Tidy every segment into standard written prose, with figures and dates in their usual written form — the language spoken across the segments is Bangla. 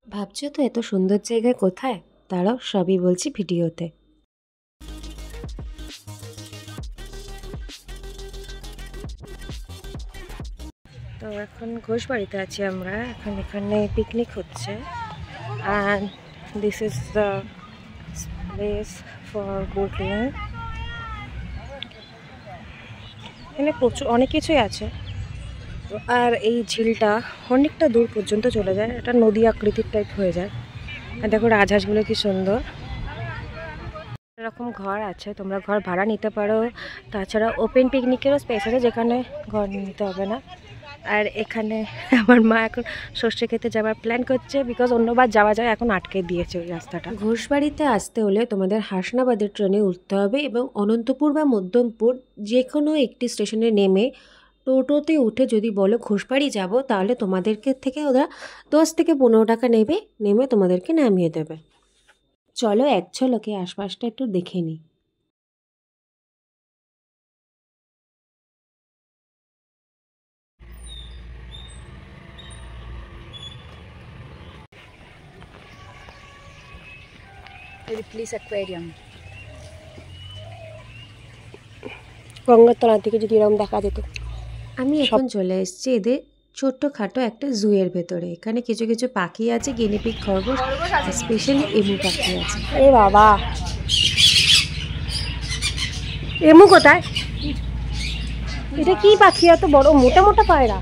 ভাবছো তো এত সুন্দর জায়গায় কোথায়? দাঁড়াও, সবই বলছি ভিডিওতে। তো এখন ঘোষবাড়িতে আছি আমরা। এখানে পিকনিক হচ্ছে and this is the place for boating. এখানে প্রচুর অনেক কিছুই আছে। আর এই ঝিলটা অনেকটা দূর পর্যন্ত চলে যায়, এটা নদী আকৃতির টাইপ হয়ে যায়। আর দেখো রাজহাঁসগুলো কি সুন্দর। এরকম ঘর আছে, তোমরা ঘর ভাড়া নিতে পারো। তাছাড়া ওপেন পিকনিকেরও স্পেস আছে যেখানে ঘর নিতে হবে না। আর এখানে আমার মা এখন সর্ষে খেতে যাওয়ার প্ল্যান করছে, বিকজ অন্যবার যাওয়া যায়, এখন আটকে দিয়েছে ওই রাস্তাটা। ঘোষবাড়িতে আসতে হলে তোমাদের হাসনাবাদের ট্রেনে উঠতে হবে এবং অনন্তপুর বা মধ্যমপুর যে কোনো একটি স্টেশনে নেমে টোটোতে উঠে যদি বলো ঘোষবাড়ি যাব, তাহলে তোমাদেরকে থেকে ওরা 10 থেকে 15 টাকা নেবে, নেমে তোমাদেরকে নামিয়ে দেবে। চলো এক ঝলকে আশপাশটা একটু দেখে নিই। Please aquarium. গঙ্গার তলা থেকে যদি এরকম দেখা যেত। আমি এখন চলে এসেছি এদের ছোট্টখাটো একটা জুয়ের ভেতরে। এখানে কিছু কিছু পাখি আছে, গিনিপিগ, খরগোশ, স্পেশালি এমু পাখি আছে। এ বাবা, এমু কোথায়? এটা কি পাখি এত বড় মোটা মোটা পায়রা?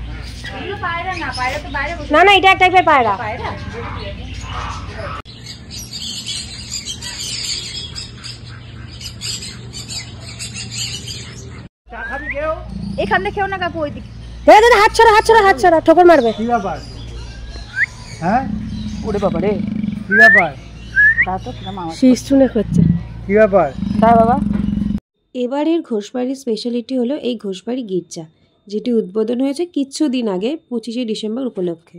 না না, এটা এক টাইপের পায়রা। এখান থেকে খেও না কাকু, ওই দিকে। দাদা হাত ছড়া, হাত ছড়া, হাত ছড়া, ঠোকর মারবে। কি ব্যাপার? হ্যাঁ, ওরে বাবা রে, কি ব্যাপার? দাও তো কিরম আওয়াজ শীষ শুনে করছে। কি ব্যাপার? দাও বাবা। এবারের ঘোষবাড়ির স্পেশালিটি হলো এই ঘোষবাড়ি গির্জা, যেটি উদ্বোধন হয়েছে কিছুদিন আগে 25শে ডিসেম্বর উপলক্ষে।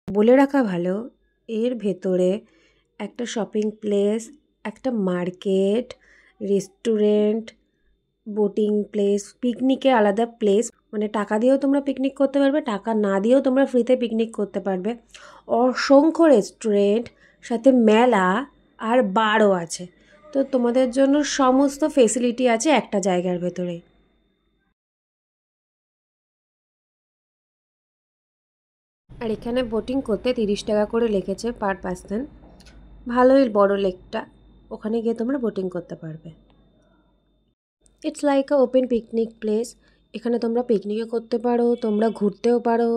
বলে রাখা ভালো, এর ভেতরে একটা শপিং প্লেস, একটা মার্কেট, রেস্টুরেন্ট, বোটিং প্লেস, পিকনিকের আলাদা প্লেস, মানে টাকা দিয়েও তোমরা পিকনিক করতে পারবে, টাকা না দিয়েও তোমরা ফ্রিতে পিকনিক করতে পারবে। অসংখ্য রেস্টুরেন্ট, সাথে মেলা আর বারও আছে। তো তোমাদের জন্য সমস্ত ফেসিলিটি আছে একটা জায়গার ভেতরে। আর এখানে বোটিং করতে 30 টাকা করে লেগেছে পার পার্সন। ভালোই বড় লেকটা, ওখানে গিয়ে তোমরা বোটিং করতে পারবে। It's like a open picnic place. এখানে তোমরা পিকনিকও করতে পারো, তোমরা ঘুরতেও পারো,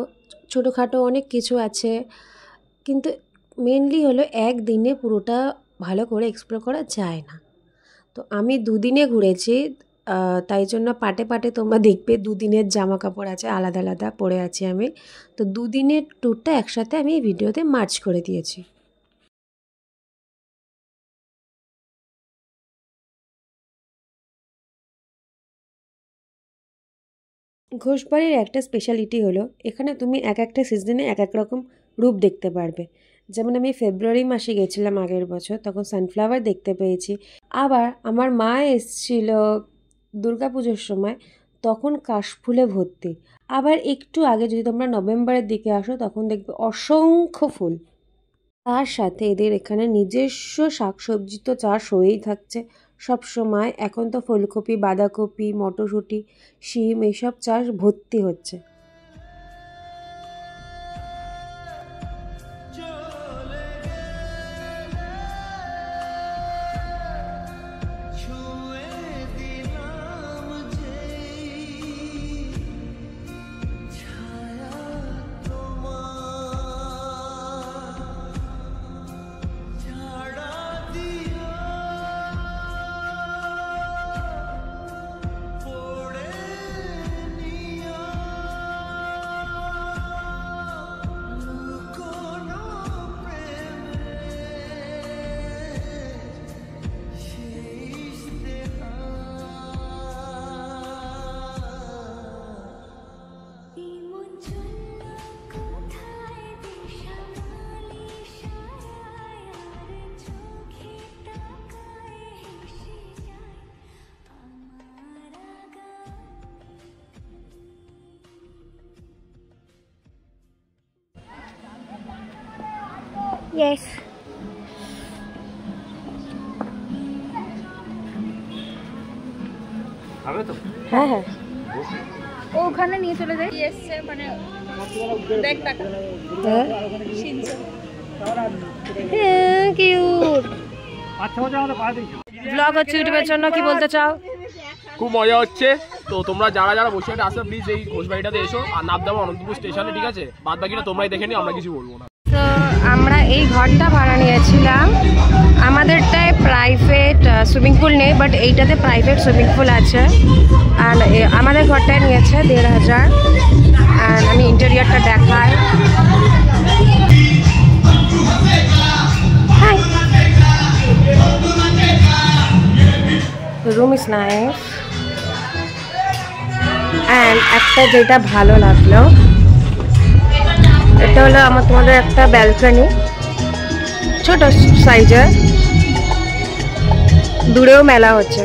ছোটোখাটো অনেক কিছু আছে। কিন্তু মেনলি হলো একদিনে পুরোটা ভালো করে এক্সপ্লোর করা যায় না। তো আমি 2 দিনে ঘুরেছি, তাই জন্য পাটে পাটে তোমরা দেখবে 2 দিনের জামা কাপড় আছে, আলাদা আলাদা পরে আছি আমি। তো 2 দিনের ট্যুরটা একসাথে আমি এই ভিডিওতে মার্চ করে দিয়েছি। ঘোষবাড়ির একটা স্পেশালিটি হলো এখানে তুমি এক একটা সিজনে এক এক রকম রূপ দেখতে পারবে। যেমন আমি ফেব্রুয়ারি মাসে গেছিলাম আগের বছর, তখন সানফ্লাওয়ার দেখতে পেয়েছি। আবার আমার মা এসেছিল দুর্গাপুজোর সময়, তখন কাশফুলে ভর্তি। আবার একটু আগে যদি তোমরা নভেম্বরের দিকে আসো, তখন দেখবে অসংখ্য ফুল। তার সাথে এদের এখানে নিজস্ব শাকসবজি তো চাষ হয়েই থাকছে সব সময়। এখন তো ফুলকপি, বাঁধাকপি, মটরশুঁটি, শিম এইসব চাষ ভর্তি হচ্ছে। ইয়েস। হবে তো? হ্যাঁ হ্যাঁ। ও ওখানে নিয়ে চলে যায় এসছে মানে দেখ টাকা হ্যাঁ কিউট। ব্লগ হচ্ছে ইউটিউবের জন্য, কি বলতে চাও? খুব মজা হচ্ছে। তো তোমরা যারা যারা বসে আসো প্লিজ এই ঘোষবাড়িটাতে এসো আর নামদাম অনন্তপুর স্টেশনে, ঠিক আছে? বাদ বাকিটা তোমরাই দেখে নিও, আমরা কিছু বলবো না। তো আমরা এই ঘরটা ভাড়া নিয়েছিলাম। আমাদেরটায় প্রাইভেট সুইমিং পুল নেই, বাট এইটাতে প্রাইভেট সুইমিং পুল আছে। আর আমাদের ঘরটায় নিয়েছে 1500। আর আমি ইন্টেরিয়রটা দেখাই। Room is nice. অ্যান্ড একটা যেটা ভালো লাগলো, এটা হলো তোমাদের একটা ব্যালকনি, ছোট সাইজের, দূরেও মেলা হচ্ছে।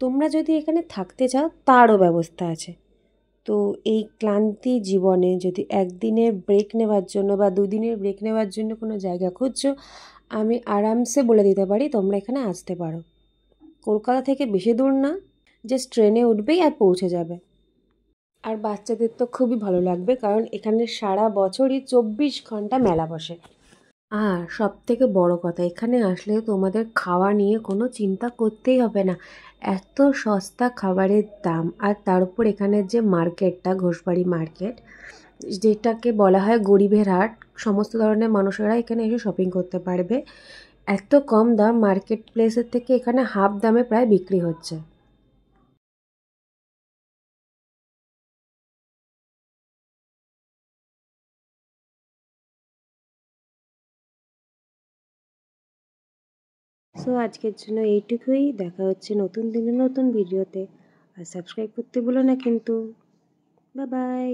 তোমরা যদি এখানে থাকতে চাও তারও ব্যবস্থা আছে। তো এই ক্লান্তি জীবনে যদি একদিনের ব্রেক নেওয়ার জন্য বা দুদিনের ব্রেক নেওয়ার জন্য কোনো জায়গা খুঁজছো, আমি আরামসে বলে দিতে পারি তোমরা এখানে আসতে পারো। কলকাতা থেকে বেশি দূর না, জাস্ট ট্রেনে উঠবেই আর পৌঁছে যাবে। আর বাচ্চাদের তো খুবই ভালো লাগবে, কারণ এখানে সারা বছরই 24 ঘন্টা মেলা বসে। আর সব থেকে বড় কথা, এখানে আসলে তোমাদের খাওয়া নিয়ে কোনো চিন্তা করতেই হবে না। এত সস্তা খাবারের দাম, আর তার উপর এখানের যে মার্কেটটা, ঘোষবাড়ি মার্কেট, যেটাকে বলা হয় গরিবের হাট, সমস্ত ধরনের মানুষেরা এখানে এসে শপিং করতে পারবে। এত কম দাম, মার্কেট প্লেসের থেকে এখানে হাফ দামে প্রায় বিক্রি হচ্ছে। সো আজকের জন্য এইটুকুই। দেখা হচ্ছে নতুন দিনে নতুন ভিডিওতে। আর সাবস্ক্রাইব করতে ভুলো না কিন্তু। Bye bye.